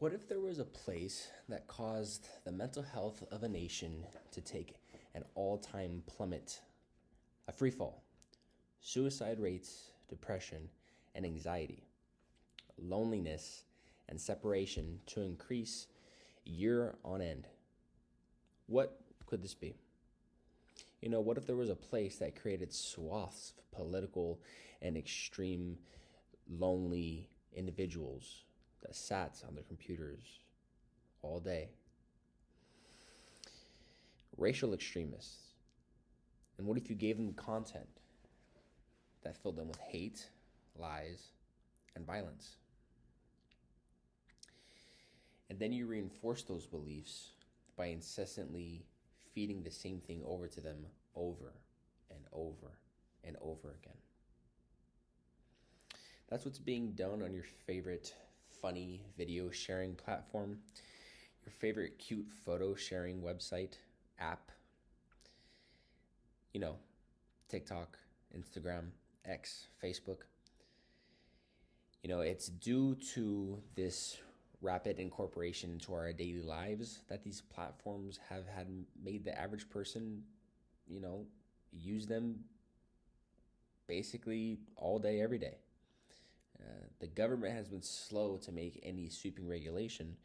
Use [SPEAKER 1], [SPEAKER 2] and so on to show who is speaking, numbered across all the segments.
[SPEAKER 1] What if there was a place that caused the mental health of a nation to take an all time plummet, a free fall? Suicide rates, depression, and anxiety, loneliness, and separation to increase year on end. What could this be? What if there was a place that created swaths of political and extreme lonely individuals that sat on their computers all day? Racial extremists. And what if you gave them content that filled them with hate, lies, and violence? And then you reinforce those beliefs by incessantly feeding the same thing over to them over and over and over again. That's what's being done on your favorite funny video sharing platform, your favorite cute photo sharing website, app, TikTok, Instagram, X, Facebook. It's due to this rapid incorporation into our daily lives that these platforms have had made the average person, use them basically all day, every day. The government has been slow to make any sweeping regulation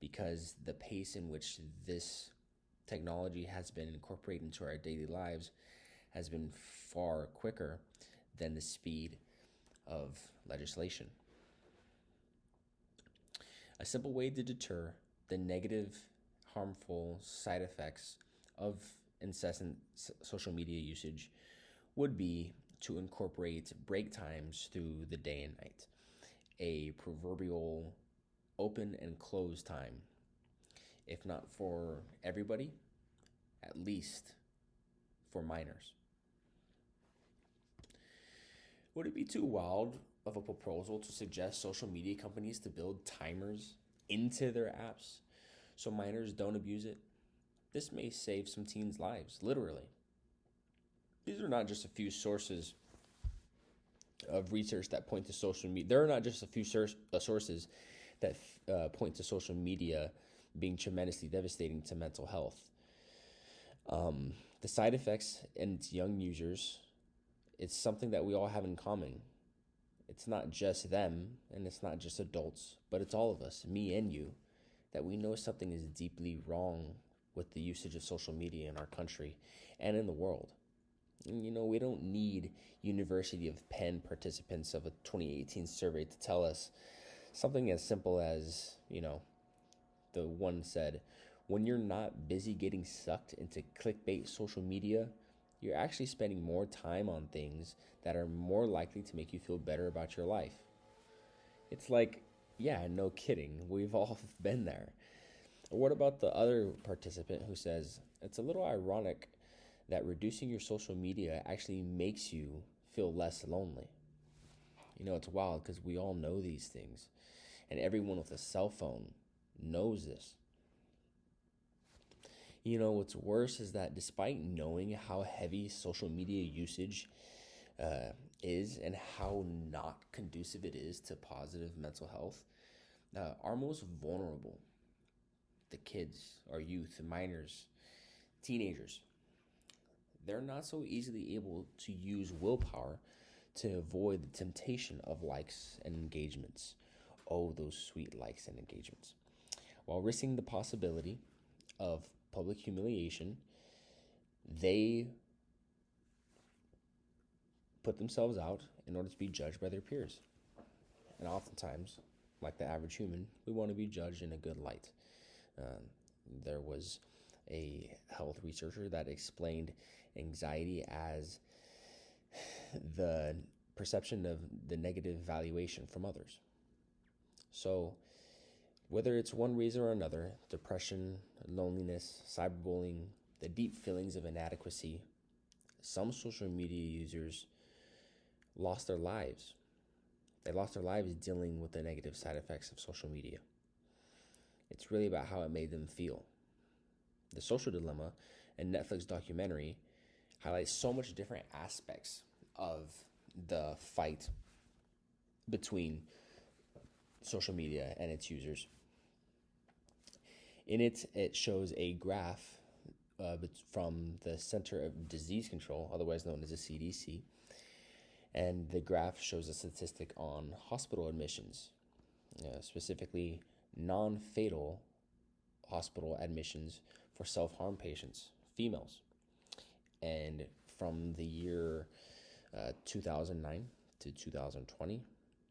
[SPEAKER 1] because the pace in which this technology has been incorporated into our daily lives has been far quicker than the speed of legislation. A simple way to deter the negative, harmful side effects of incessant social media usage would be to incorporate break times through the day and night, a proverbial open and close time, if not for everybody, at least for minors. Would it be too wild of a proposal to suggest social media companies to build timers into their apps so minors don't abuse it? This may save some teens' lives, literally. These are not just a few sources of research that point to social media. There are not just a few sources that point to social media being tremendously devastating to mental health. The side effects in young users, it's something that we all have in common. It's not just them, and it's not just adults, but it's all of us, me and you, that we know something is deeply wrong with the usage of social media in our country and in the world. And, we don't need University of Penn participants of a 2018 survey to tell us something as simple as, the one said, when you're not busy getting sucked into clickbait social media, you're actually spending more time on things that are more likely to make you feel better about your life. It's like, yeah, no kidding. We've all been there. Or what about the other participant who says, it's a little ironic that reducing your social media actually makes you feel less lonely? It's wild because we all know these things. And everyone with a cell phone knows this. What's worse is that despite knowing how heavy social media usage is and how not conducive it is to positive mental health, our most vulnerable, the kids, our youth, minors, teenagers, they're not so easily able to use willpower to avoid the temptation of likes and engagements. Oh, those sweet likes and engagements. While risking the possibility of public humiliation, they put themselves out in order to be judged by their peers. And oftentimes, like the average human, we want to be judged in a good light. There was a health researcher that explained anxiety as the perception of the negative valuation from others. So, whether it's one reason or another, depression, loneliness, cyberbullying, the deep feelings of inadequacy, some social media users lost their lives. They lost their lives dealing with the negative side effects of social media. It's really about how it made them feel. The Social Dilemma, a Netflix documentary, highlights so much different aspects of the fight between social media and its users. In it, it shows a graph from the Center of Disease Control, otherwise known as the CDC, and the graph shows a statistic on hospital admissions, specifically non-fatal hospital admissions for self-harm patients, females. And from the year 2009 to 2020,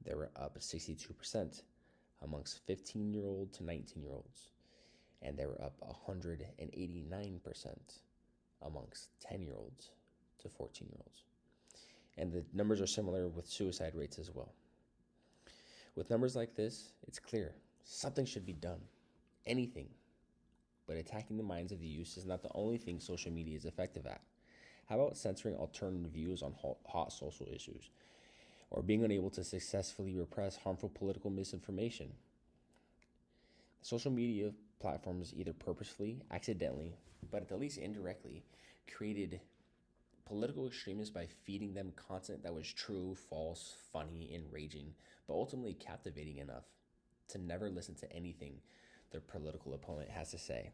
[SPEAKER 1] they were up 62% amongst 15-year-old to 19-year-olds. And they were up 189% amongst 10-year-olds to 14-year-olds. And the numbers are similar with suicide rates as well. With numbers like this, it's clear something should be done. Anything. But attacking the minds of the youth is not the only thing social media is effective at. How about censoring alternative views on hot social issues? Or being unable to successfully repress harmful political misinformation? Social media platforms either purposefully, accidentally, but at the least indirectly, created political extremists by feeding them content that was true, false, funny, enraging, but ultimately captivating enough to never listen to anything their political opponent has to say.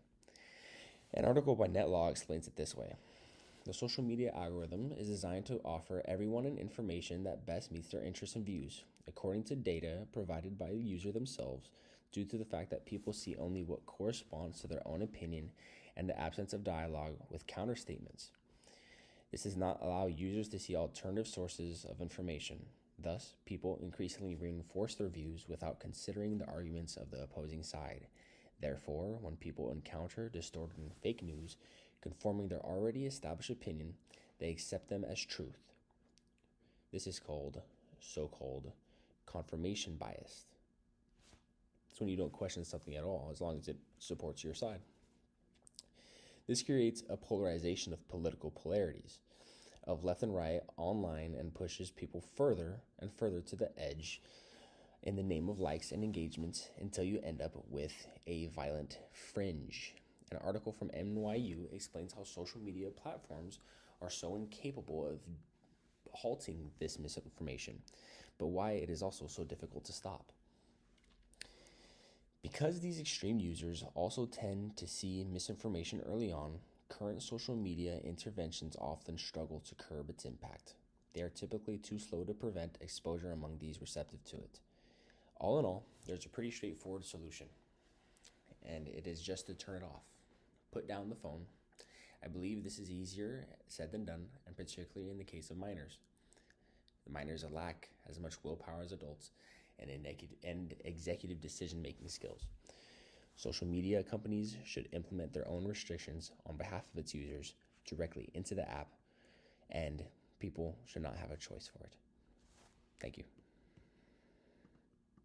[SPEAKER 1] An article by NetLaw explains it this way. The social media algorithm is designed to offer everyone an information that best meets their interests and views, according to data provided by the user themselves, due to the fact that people see only what corresponds to their own opinion and the absence of dialogue with counterstatements. This does not allow users to see alternative sources of information. Thus, people increasingly reinforce their views without considering the arguments of the opposing side. Therefore, when people encounter distorted and fake news conforming their already established opinion, they accept them as truth. This is called so-called confirmation bias. It's when you don't question something at all, as long as it supports your side. This creates a polarization of political polarities, of left and right online, and pushes people further and further to the edge in the name of likes and engagements until you end up with a violent fringe. An article from NYU explains how social media platforms are so incapable of halting this misinformation, but why it is also so difficult to stop. Because these extreme users also tend to see misinformation early on, current social media interventions often struggle to curb its impact. They are typically too slow to prevent exposure among these receptive to it. All in all, there's a pretty straightforward solution, and it is just to turn it off. Put down the phone. I believe this is easier said than done, and particularly in the case of minors. The minors lack as much willpower as adults and executive decision-making skills. Social media companies should implement their own restrictions on behalf of its users directly into the app, and people should not have a choice for it. Thank you.